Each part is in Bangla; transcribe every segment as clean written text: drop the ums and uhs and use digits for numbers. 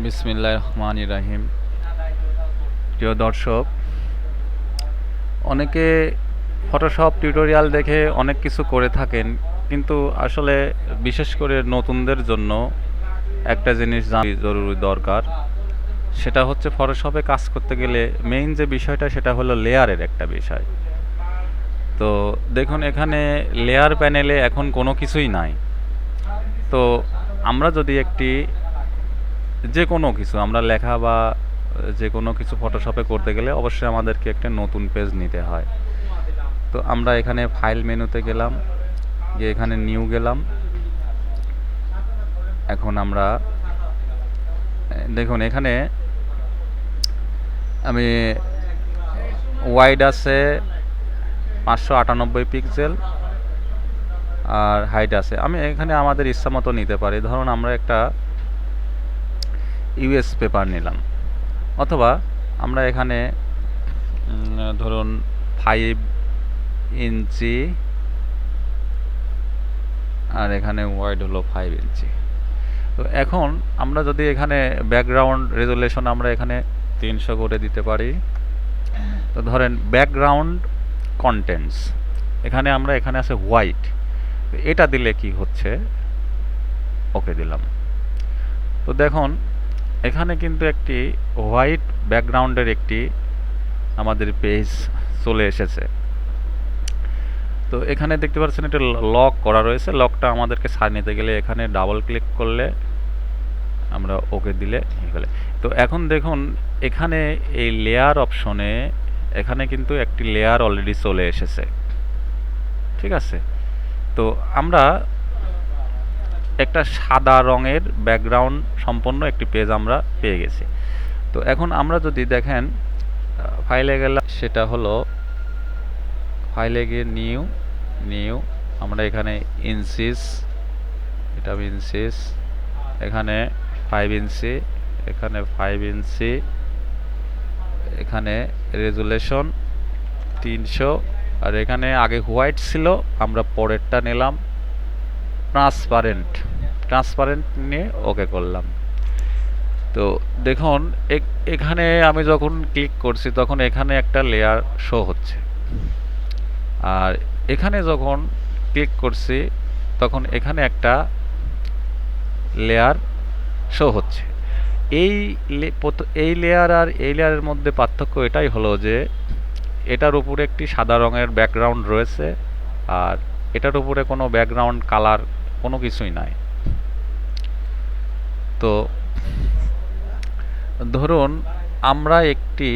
বিসমিল্লাহির রহমানির রহিম। প্রিয় দর্শক, অনেকে ফটোশপ টিউটোরিয়াল দেখে অনেক কিছু করে থাকেন, কিন্তু আসলে বিশেষ করে নতুনদের জন্য একটা জিনিস জানা জরুরি দরকার। সেটা হচ্ছে ফটোশপে কাজ করতে গেলে মেইন যে বিষয়টা সেটা হলো লেয়ারের একটা বিষয়। তো দেখুন, এখানে লেয়ার প্যানেলে এখন কোনো কিছুই নাই। তো আমরা যদি একটি যে কোনো কিছু আমরা লেখা বা যে কোনো কিছু ফটোশপে করতে গেলে অবশ্যই আমাদেরকে একটা নতুন পেজ নিতে হয়। তো আমরা এখানে ফাইল মেনুতে গেলাম, গিয়ে এখানে নিউ গেলাম। এখন আমরা দেখুন, এখানে আমি ওয়াইড আছে 598 পিক্সেল আর হাইট আছে। আমি এখানে আমাদের ইচ্ছা মতো নিতে পারি। ধরুন আমরা একটা ইউএস পেপার নিলাম, অথবা আমরা এখানে ধরুন 5 ইঞ্চি, আর এখানে ওয়াইড হলো 5 ইঞ্চি। তো এখন আমরা যদি এখানে ব্যাকগ্রাউন্ড রেজুলেশন আমরা এখানে 300 করে দিতে পারি। তো ধরেন ব্যাকগ্রাউন্ড কন্টেন্টস, এখানে আছে হোয়াইট। এটা দিলে কি হচ্ছে, ওকে দিলাম। তো দেখুন, এখানে কিন্তু একটি হোয়াইট ব্যাকগ্রাউন্ডের একটি আমাদের পেজ চলে এসেছে। তো এখানে দেখতে পাচ্ছেন এটা লক করা রয়েছে। লকটা আমাদেরকে ছাড়িয়ে নিতে গেলে এখানে ডাবল ক্লিক করলে আমরা ওকে দিলে গেলে। তো এখন দেখুন, এখানে এই লেয়ার অপশনে এখানে কিন্তু একটি লেয়ার অলরেডি চলে এসেছে, ঠিক আছে। তো আমরা একটা সাদা রঙের ব্যাকগ্রাউন্ড সম্পন্ন একটি পেজ আমরা পেয়ে গেছি। তো এখন আমরা যদি দেখেন ফাইলে গেলাম, সেটা হলো ফাইলে গিয়ে নিউ নিউ আমরা এখানে ইঞ্চিস, এটা ইঞ্চিস, এখানে 5 ইঞ্চি, এখানে 5 ইঞ্চি, এখানে রেজুলেশন 300, আর এখানে আগে হোয়াইট ছিল, আমরা পরেরটা নিলাম ট্রান্সপারেন্ট। ট্রান্সপারেন্ট নিয়ে ওকে করলাম। তো দেখুন, এখানে আমি যখন ক্লিক করছি তখন এখানে একটা লেয়ার শো হচ্ছে, আর এখানে যখন ক্লিক করছি তখন এখানে একটা লেয়ার শো হচ্ছে। এই এই লেয়ার আর এই লেয়ারের মধ্যে পার্থক্য এটাই হলো যে এটার উপরে একটি সাদা রঙের ব্যাকগ্রাউন্ড রয়েছে, আর এটার উপরে কোনো ব্যাকগ্রাউন্ড কালার কোনো কিছুই নাই। তো ধরুন আমরা একটি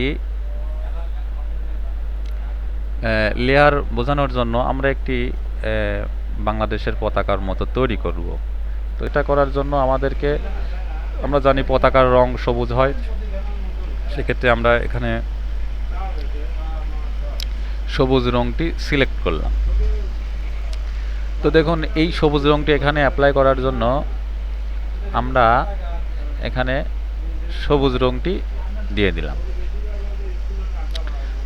লেয়ার বোঝানোর জন্য আমরা একটি বাংলাদেশের পতাকার মতো তৈরি করব। তো এটা করার জন্য আমাদেরকে, আমরা জানি পতাকার রং সবুজ হয়, সেক্ষেত্রে আমরা এখানে সবুজ রংটি সিলেক্ট করলাম। তো দেখুন, এই সবুজ রংটি এখানে অ্যাপ্লাই করার জন্য আমরা এখানে সবুজ রংটি দিয়ে দিলাম।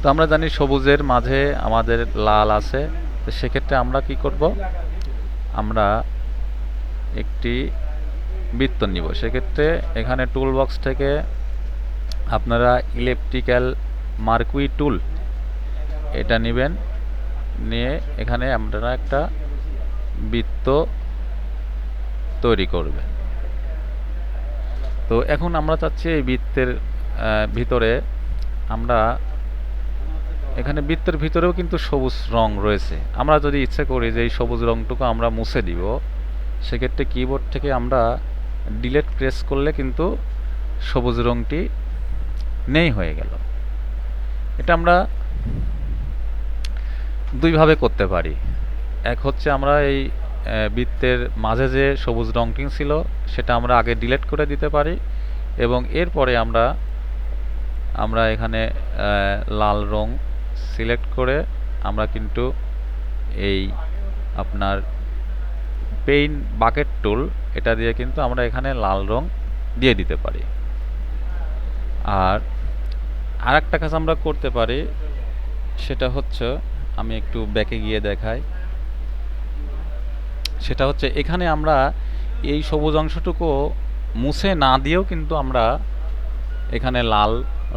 তো আমরা জানি সবুজের মাঝে আমাদের লাল আছে, তো সেক্ষেত্রে আমরা কি করব, আমরা একটি বৃত্ত নিব। সেক্ষেত্রে এখানে টুল বক্স থেকে আপনারা ইলেকট্রিক্যাল মার্কুই টুল এটা নেবেন, নিয়ে এখানে আপনারা একটা বৃত্ত তৈরি করবেন। তো এখন আমরা চাচ্ছি এই বৃত্তের ভিতরে আমরা এখানে বৃত্তের ভিতরেও কিন্তু সবুজ রং রয়েছে। আমরা যদি ইচ্ছে করি যে এই সবুজ রংটুকু আমরা মুছে দিব, সেক্ষেত্রে কিবোর্ড থেকে আমরা ডিলেট প্রেস করলে কিন্তু সবুজ রংটি নেই হয়ে গেল। এটা আমরা দুইভাবে করতে পারি। এক হচ্ছে আমরা এই বৃত্তের মাঝে যে সবুজ রংটি ছিল সেটা আমরা আগে ডিলেট করে দিতে পারি, এবং এরপরে আমরা এখানে লাল রং সিলেক্ট করে আমরা কিন্তু এই আপনার পেইন্ট বাকেট টুল এটা দিয়ে কিন্তু আমরা এখানে লাল রং দিয়ে দিতে পারি। আর আরেকটা কাজ আমরা করতে পারি, সেটা হচ্ছে, আমি একটু ব্যাকে গিয়ে দেখাই, সেটা হচ্ছে এখানে আমরা এই সবুজ অংশটুকু মুছে না দিয়েও কিন্তু আমরা এখানে লাল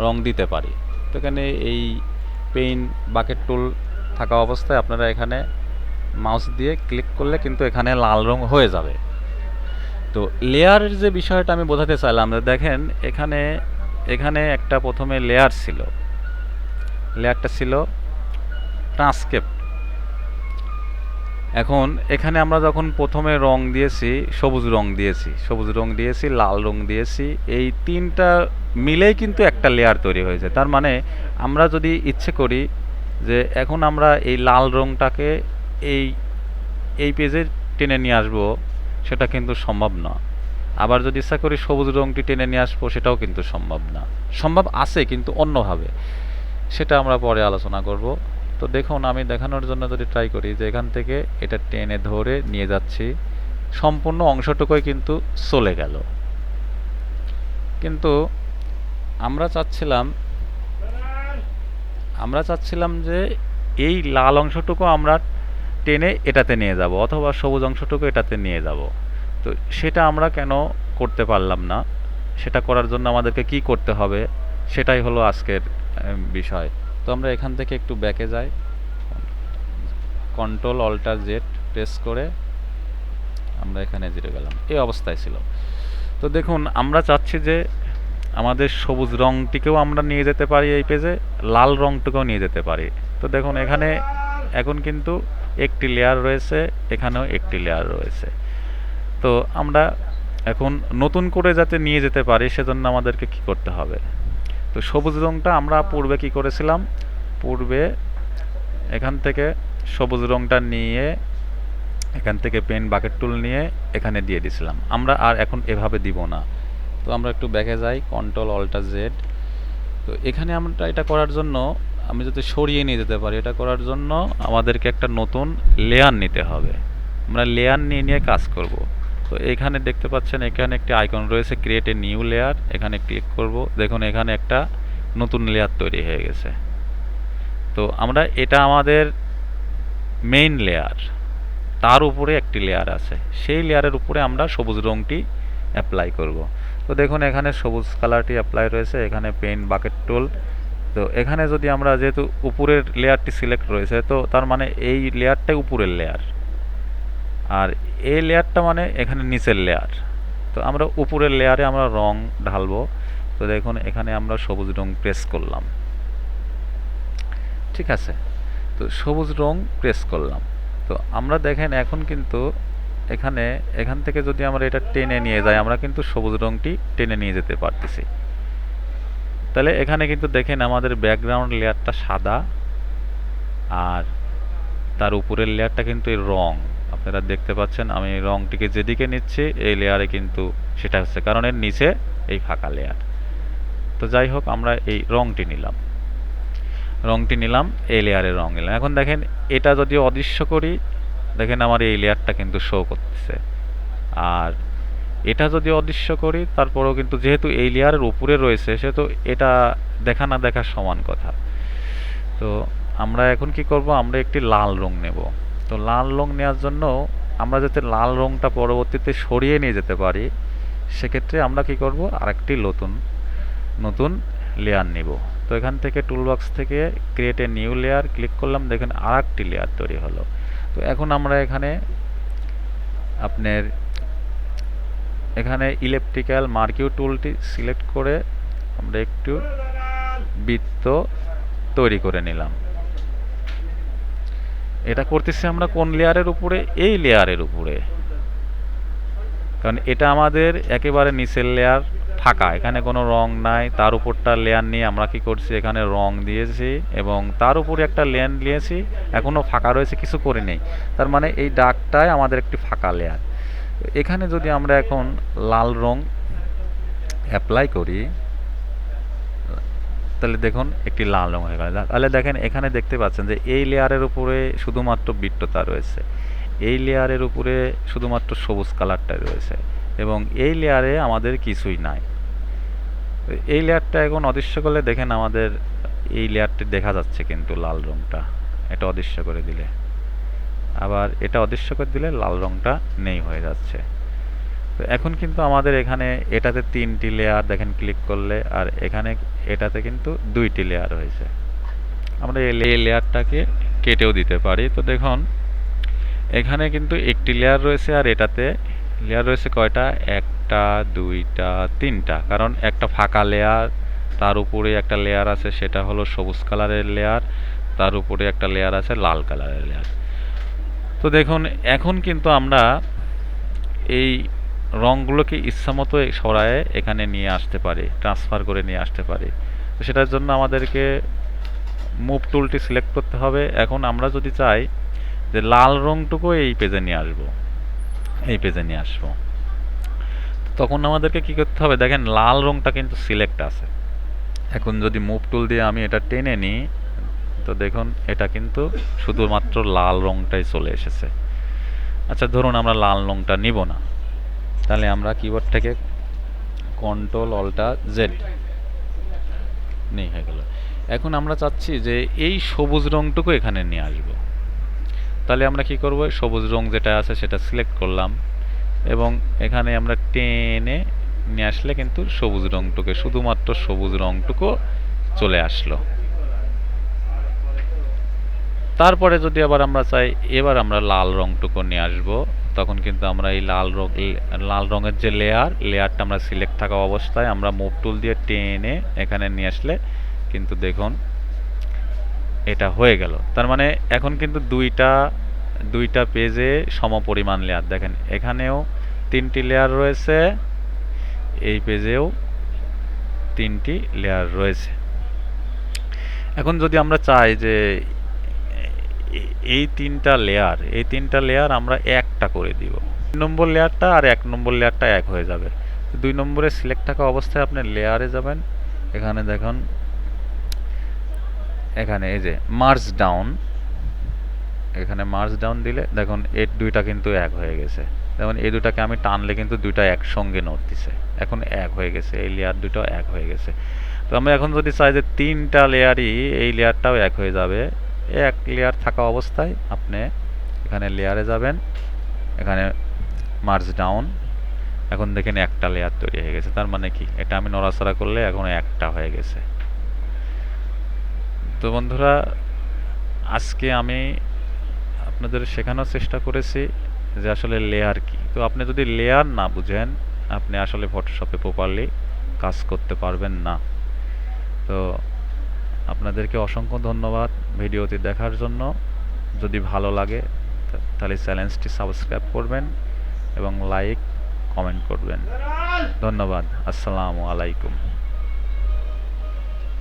রং দিতে পারি। তো এখানে এই পেইন্ট বাকেট টুল থাকা অবস্থায় আপনারা এখানে মাউস দিয়ে ক্লিক করলে কিন্তু এখানে লাল রং হয়ে যাবে। তো লেয়ারের যে বিষয়টা আমি বোঝাতে চাইলাম, দেখেন এখানে এখানে একটা প্রথমে লেয়ার ছিল, লেয়ারটা ছিল ট্রান্সক্রিপ্ট। এখন এখানে আমরা যখন প্রথমে রং দিয়েছি, সবুজ রং দিয়েছি, লাল রং দিয়েছি, এই তিনটা মিলেই কিন্তু একটা লেয়ার তৈরি হয়েছে। তার মানে আমরা যদি ইচ্ছে করি যে এখন আমরা এই লাল রংটাকে এই এই পেজে টেনে নিয়ে আসবো, সেটা কিন্তু সম্ভব না। আবার যদি ইচ্ছা করি সবুজ রংটি টেনে নিয়ে আসবো, সেটাও কিন্তু সম্ভব না। সম্ভব আছে কিন্তু অন্যভাবে, সেটা আমরা পরে আলোচনা করব। তো দেখুন, আমি দেখানোর জন্য যদি ট্রাই করি যে এখান থেকে এটা টেনে ধরে নিয়ে যাচ্ছি, সম্পূর্ণ অংশটুকুই কিন্তু চলে গেল। কিন্তু আমরা চাচ্ছিলাম যে এই লাল অংশটুকু আমরা টেনে এটাতে নিয়ে যাব, অথবা সবুজ অংশটুকু এটাতে নিয়ে যাব। তো সেটা আমরা কেন করতে পারলাম না? সেটা করার জন্য আমাদেরকে কি করতে হবে, সেটাই হলো আজকের বিষয়। তো আমরা এখান থেকে একটু ব্যাকে যাই, কন্ট্রোল অল্টার জেড প্রেস করে আমরা এখানে জিরে গেলাম, এই অবস্থায় ছিল। তো দেখুন, আমরা চাচ্ছি যে আমাদের সবুজ রংটিকেও আমরা নিয়ে যেতে পারি এই পেজে, লাল রংটুকেও নিয়ে যেতে পারি। তো দেখুন এখানে এখন কিন্তু একটি লেয়ার রয়েছে, এখানেও একটি লেয়ার রয়েছে। তো আমরা এখন নতুন করে যাতে নিয়ে যেতে পারি, সেজন্য আমাদেরকে কি করতে হবে? তো সবুজ রংটা আমরা পূর্বে কি করেছিলাম, পূর্বে এখান থেকে সবুজ রংটা নিয়ে এখান থেকে পেন বাকেট টুল নিয়ে এখানে দিয়ে দিছিলাম। আমরা আর এখন এভাবে দিব না। তো আমরা একটু ব্যাকে যাই, কন্ট্রোল অল্টার জেড। তো এখানে আমরা এটা করার জন্য, আমি যদি সরিয়ে নিয়ে যেতে পারি, এটা করার জন্য আমাদেরকে একটা নতুন লেয়ার নিতে হবে। আমরা লেয়ার নিয়ে কাজ করব। তো এখানে দেখতে পাচ্ছেন, এখানে একটি আইকন রয়েছে, ক্রিয়েট এ নিউ লেয়ার, এখানে ক্লিক করব। দেখুন এখানে একটা নতুন লেয়ার তৈরি হয়ে গেছে। তো আমরা এটা আমাদের মেইন লেয়ার, তার উপরে একটি লেয়ার আছে, সেই লেয়ারের উপরে আমরা সবুজ রংটি অ্যাপ্লাই করব। তো দেখুন এখানে সবুজ কালারটি অ্যাপ্লাই রয়েছে, এখানে পেন বাকেট টুল। তো এখানে যদি আমরা, যেহেতু উপরের লেয়ারটি সিলেক্ট রয়েছে, তো তার মানে এই লেয়ারটাই উপরের লেয়ার, আর এই লেয়ারটা মানে এখানে নিচের লেয়ার। তো আমরা উপরের লেয়ারে আমরা রং ঢালবো। তো দেখুন এখানে আমরা সবুজ রং প্রেস করলাম, ঠিক আছে। তো সবুজ রং প্রেস করলাম। তো আমরা দেখেন এখন কিন্তু এখান থেকে যদি আমরা এটা টেনে নিয়ে যাই, আমরা কিন্তু সবুজ রংটি টেনে নিয়ে যেতে পারতেছি। তাহলে এখানে কিন্তু দেখেন আমাদের ব্যাকগ্রাউন্ড লেয়ারটা সাদা, আর তার উপরের লেয়ারটা কিন্তু এই রং। আপনারা দেখতে পাচ্ছেন আমি রংটিকে যেদিকে নিচ্ছি এই লেয়ারে কিন্তু সেটা হচ্ছে, কারণ এর নিচে এই ফাঁকা লেয়ার। তো যাই হোক, আমরা এই রংটি নিলাম, এই লেয়ারের রং নিলাম। এখন দেখেন এটা যদি অদৃশ্য করি, দেখেন আমার এই লেয়ারটা কিন্তু শো করতেছে। আর এটা যদি অদৃশ্য করি, তারপরেও কিন্তু যেহেতু এই লেয়ারের উপরে রয়েছে, সেহেতু এটা দেখা না দেখা সমান কথা। তো আমরা এখন কি করব, আমরা একটি লাল রং নেব। তো লাল রং নেওয়ার জন্য আমরা যাতে লাল রংটা পরবর্তীতে সরিয়ে নিয়ে যেতে পারি, সেক্ষেত্রে আমরা কি করব, আরেকটি নতুন লেয়ার নিব। তো এখান থেকে টুলবক্স থেকে create a new layer click করলাম, দেখেন আরেকটি লেয়ার তৈরি হলো। তো এখন আমরা এখানে ইলেকট্রিক্যাল মার্কিউ টুলটি সিলেক্ট করে আমরা একটু বৃত্ত তৈরি করে নিলাম। এটা করতেছি আমরা কোন লেয়ারের উপরে? এই লেয়ারের উপরে, কারণ এটা আমাদের একেবারে নিচের লেয়ার, ফাঁকা, এখানে কোনো রং নাই। তার উপরটা লেয়ার নিয়ে আমরা কি করছি, এখানে রং দিয়েছি এবং তার উপরে একটা লেয়ার নিয়েছি, এখনও ফাঁকা রয়েছে, কিছু করে নেই। তার মানে এই দাগটাই আমাদের একটি ফাঁকা লেয়ার। এখানে যদি আমরা এখন লাল রং অ্যাপ্লাই করি, তাহলে দেখুন একটি লাল রং হয়ে গেল। তাহলে দেখেন এখানে দেখতে পাচ্ছেন যে এই লেয়ারের উপরে শুধুমাত্র বৃত্ততা রয়েছে, এই লেয়ারের উপরে শুধুমাত্র সবুজ কালারটা রয়েছে, এবং এই লেয়ারে আমাদের কিছুই নাই। এই লেয়ারটা এখন অদৃশ্য করলে দেখেন আমাদের এই লেয়ারটি দেখা যাচ্ছে, কিন্তু লাল রংটা, এটা অদৃশ্য করে দিলে, আবার এটা অদৃশ্য করে দিলে লাল রংটা নেই হয়ে যাচ্ছে। তো এখন কিন্তু আমাদের এখানে এটাতে 3টি লেয়ার দেখেন ক্লিক করলে, আর এখানে এটাতে কিন্তু 2টি লেয়ার হয়েছে। আমরা এই লেয়ারটাকে কেটেও দিতে পারি। তো দেখুন এখানে কিন্তু একটি লেয়ার রয়েছে, আর এটাতে লেয়ার রয়েছে কয়টা, 1টা 2টা 3টা, কারণ একটা ফাঁকা লেয়ার, তার উপরে একটা লেয়ার আছে সেটা হলো সবুজ কালারের লেয়ার, তার উপরে একটা লেয়ার আছে লাল কালারের লেয়ার। তো দেখুন এখন কিন্তু আমরা এই রঙগুলোকে ইচ্ছামতো সরায়ে এখানে নিয়ে আসতে পারি, ট্রান্সফার করে নিয়ে আসতে পারি। তো সেটার জন্য আমাদেরকে মুভ টুলটি সিলেক্ট করতে হবে। এখন আমরা যদি চাই যে লাল রঙটুকু এই পেজে নিয়ে আসবো, এই পেজে নিয়ে আসবো, তখন আমাদেরকে কি করতে হবে, দেখেন লাল রঙটা কিন্তু সিলেক্ট আছে। এখন যদি মুভ টুল দিয়ে আমি এটা টেনে নিই, তো দেখুন এটা কিন্তু শুধুমাত্র লাল রঙটাই চলে এসেছে। আচ্ছা ধরুন আমরা লাল রঙটা নিব না, তাহলে আমরা কিবোর্ড থেকে কন্ট্রোল অল্টা জেড নেই, হয়ে গেল। এখন আমরা চাচ্ছি যে এই সবুজ রঙটুকু এখানে নিয়ে আসব। তাহলে আমরা কি করব, সবুজ রং যেটা আছে সেটা সিলেক্ট করলাম এবং এখানে আমরা টেনে নিয়ে আসলে কিন্তু সবুজ রংটুকু, শুধুমাত্র সবুজ রংটুকু চলে আসলো। তারপরে যদি আবার আমরা চাই এবার আমরা লাল রংটুকু নিয়ে আসব, তখন কিন্তু আমরা এই লাল রঙের যে লেয়ারটা আমরা সিলেক্ট থাকা অবস্থায় আমরা মুভ টুল দিয়ে টেনে এখানে নিয়ে আসলে কিন্তু দেখুন এটা হয়ে গেল। তার মানে এখন কিন্তু দুইটা পেজে সমপরিমাণ লেয়ার, দেখেন এখানেও 3টি লেয়ার রয়েছে, এই পেজেও 3টি লেয়ার রয়েছে। এখন যদি আমরা চাই যে এই 3টা লেয়ার আমরা একটা করে দিব, 2 নম্বর লেয়ারটা আর 1 নম্বর লেয়ারটা এক হয়ে যাবে। 2 নম্বরে সিলেক্ট থাকা অবস্থায় আপনি লেয়ারে যাবেন, এখানে দেখুন এখানে এই যে মার্জ ডাউন, এখানে মার্জ ডাউন দিলে দেখুন এই দুইটা কিন্তু এক হয়ে গেছে। যেমন এই দুটাকে আমি টানলে কিন্তু দুইটা একসঙ্গে নড়তেছে, এখন এক হয়ে গেছে, এই লেয়ার দুটো এক হয়ে গেছে। তো আমরা এখন যদি চাই যে 3টা লেয়ারই এই লেয়ারটাও এক হয়ে যাবে, এক লেয়ার থাকা অবস্থায় আপনি এখানে লেয়ারে যাবেন, এখানে মার্জ ডাউন, এখন দেখেন একটা লেয়ার তৈরি হয়ে গেছে। তার মানে কি, এটা আমি নড়াচড়া করলে এখন একটা হয়ে গেছে। তো বন্ধুরা আজকে আমি আপনাদের শেখানোর চেষ্টা করেছি যে আসলে লেয়ার কি। তো আপনি যদি লেয়ার না বুঝেন আপনি আসলে ফটোশপে প্রপারলি কাজ করতে পারবেন না। তো আপনাদেরকে অসংখ্য ধন্যবাদ ভিডিওটি দেখার জন্য। যদি ভালো লাগে তাহলে চ্যানেলটি সাবস্ক্রাইব করবেন এবং লাইক কমেন্ট করবেন। ধন্যবাদ। আসসালামু আলাইকুম।